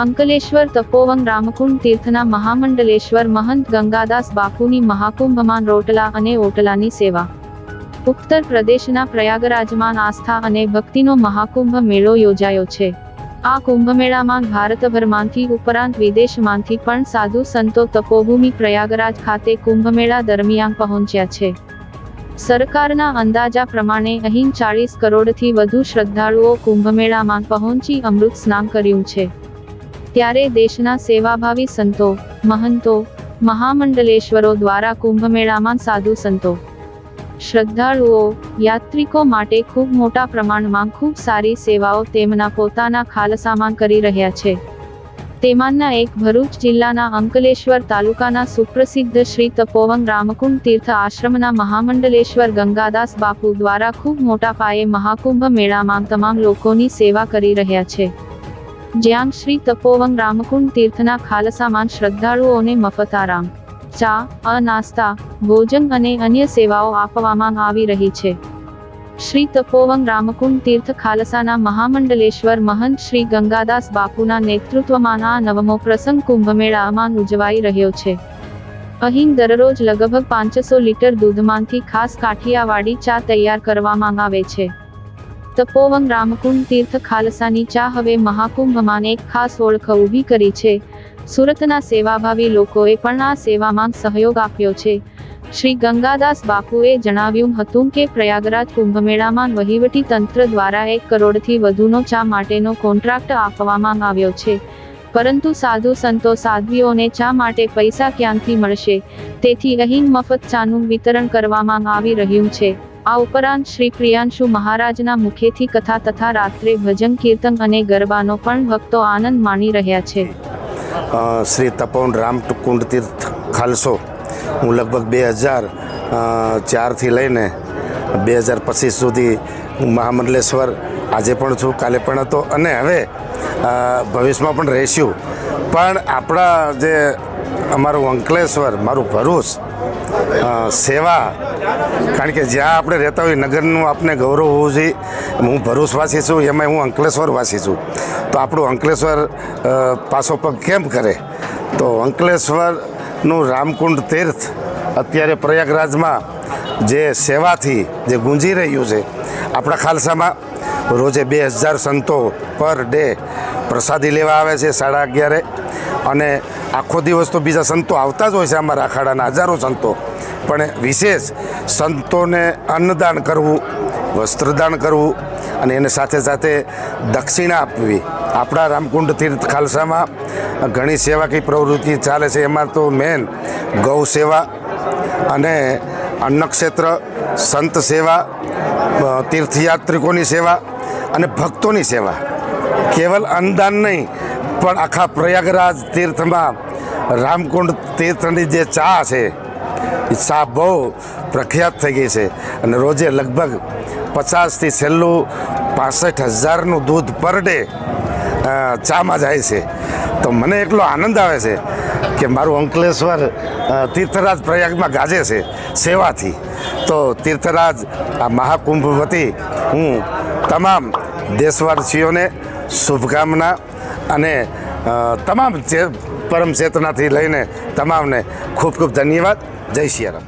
અંકલેશ્વર તપોવન રામકુંડ તીર્થના મહામંડલેશ્વર મહંત ગંગાદાસ બાપુની મહાકુંભમાં રોટલા અને ઓટલાની સેવા। ઉત્તર પ્રદેશના પ્રયાગરાજમાં આસ્થા અને ભક્તિનો મહાકુંભ મેળો યોજાયો છે। આ કુંભમેળામાં ભારતભરમાંથી ઉપરાંત વિદેશમાંથી પણ સાધુ સંતો તપોભૂમિ પ્રયાગરાજ ખાતે કુંભમેળા દરમિયાન પહોંચ્યા છે। સરકારના અંદાજા પ્રમાણે અહીં 40 કરોડથી વધુ શ્રદ્ધાળુઓ કુંભમેળામાં પહોંચી અમૃત સ્નાન કર્યું છે। ત્યારે દેશના સેવાભાવી સંતો, મહંતો, મહામંડલેશ્વરો દ્વારા કુંભમેળામાં સાધુ સંતો, શ્રદ્ધાળુઓ, યાત્રિકો માટે ખૂબ મોટા પ્રમાણમાં ખૂબ સારી સેવાઓ તેમના પોતાના ખાલસામાં કરી રહ્યા છે। તેમાંના એક ભરૂચ જિલ્લાના અંકલેશ્વર તાલુકાના સુપ્રસિદ્ધ શ્રી તપોવન રામકુંડ તીર્થ આશ્રમના મહામંડલેશ્વર ગંગાદાસ બાપુ દ્વારા ખૂબ મોટા પાયે મહાકુંભ મેળામાં તમામ લોકોની સેવા કરી રહ્યા છે। જ્યાં શ્રી તપોવન રામકુંડ તીર્થના ખાલસામાં શ્રદ્ધાળુઓને મફત આરામ, ચા, નાસ્તા, ભોજન અને અન્ય સેવાઓ આપવામાં આવી રહી છે। શ્રી તપોવન રામકુંડ તીર્થ ખાલસાના મહામંડલેશ્વર મહંત શ્રી ગંગાદાસ બાપુના નેતૃત્વમાં આ નવમો પ્રસંગ કુંભમેળામાં ઉજવાઈ રહ્યો છે। અહીં દરરોજ લગભગ 500 લીટર દૂધમાંથી ખાસ કાઠિયાવાડી ચા તૈયાર કરવામાં આવે છે। તપોવન રામકુંડ તીર્થ ખાલસાની ચા હવે મહાકુંભમાં એક ખાસ ઓળખ ઊભી કરી છે। સુરતના સેવાભાવી લોકોએ પણ આ સેવામાં સહયોગ આપ્યો છે। શ્રી ગંગાદાસ બાપુએ જણાવ્યું હતું કે પ્રયાગરાજ કુંભમેળામાં વહીવટી તંત્ર દ્વારા 1 કરોડથી વધુનો ચા માટેનો કોન્ટ્રાક્ટ આપવામાં આવ્યો છે, પરંતુ સાધુ સંતો સાધ્વીઓને ચા માટે પૈસા ક્યાંથી મળશે, તેથી અહીં મફત ચાનું વિતરણ કરવામાં આવી રહ્યું છે। આ ઉપરાંત શ્રી પ્રિયાંશુ મહારાજના મુખેથી કથા તથા રાત્રે ભજન કીર્તન અને ગરબાનો પણ ભક્તો આનંદ માણી રહ્યા છે। શ્રી તપોવન રામકુંડ તીર્થ ખાલસો હું લગભગ 2004થી લઈને 2025 સુધી મહામંડલેશ્વર આજે પણ છું, કાલે પણ હતો અને હવે ભવિષ્યમાં પણ રહીશું। પણ આપણા જે અમારું અંકલેશ્વર, મારું ભરૂચ સેવા, કારણ કે જ્યાં આપણે રહેતા હોય નગરનું આપણે ગૌરવ હોવું જોઈએ। હું ભરૂચવાસી છું, એમાં હું અંકલેશ્વરવાસી છું, તો આપણું અંકલેશ્વર પાછો પગ કેમ કરે? તો અંકલેશ્વરનું રામકુંડ તીર્થ અત્યારે પ્રયાગરાજમાં જે સેવાથી જે ગુંજી રહ્યું છે, આપણા ખાલસામાં રોજે 2000 સંતો પર ડે પ્રસાદી લેવા આવે છે 11:30, અને આખો દિવસ તો બીજા સંતો આવતા જ હોય છે, અમારા અખાડાના હજારો સંતો, પણ વિશેષ સંતોને અન્નદાન કરવું, વસ્ત્રદાન કરવું અને એને સાથે સાથે દક્ષિણા આપવી। આપણા રામકુંડ તીર્થ ખાલસામાં ઘણી સેવાકીય પ્રવૃત્તિ ચાલે છે। એમાં તો મેન ગૌ સેવા અને અન્નક્ષેત્ર, સંત સેવા, તીર્થયાત્રિકોની સેવા અને ભક્તોની સેવા। કેવલ અન્નદાન નહીં, પણ આખા પ્રયાગરાજ તીર્થમાં રામકુંડ તીર્થની જે ચા છે એ ચા બહુ પ્રખ્યાત થઈ ગઈ છે, અને રોજે લગભગ 50થી છેલ્લું 65,000નું દૂધ પર ડે ચામાં જાય છે। તો મને એટલો આનંદ આવે છે કે મારું અંકલેશ્વર તીર્થરાજ પ્રયાગમાં ગાજે છે સેવાથી। તો તીર્થરાજ આ મહાકુંભ વતી હું તમામ દેશવાસીઓને શુભકામના અને તમામ પરમ ચેતનાથી લઈને તમામને ખૂબ ખૂબ ધન્યવાદ। જય સિયારામ।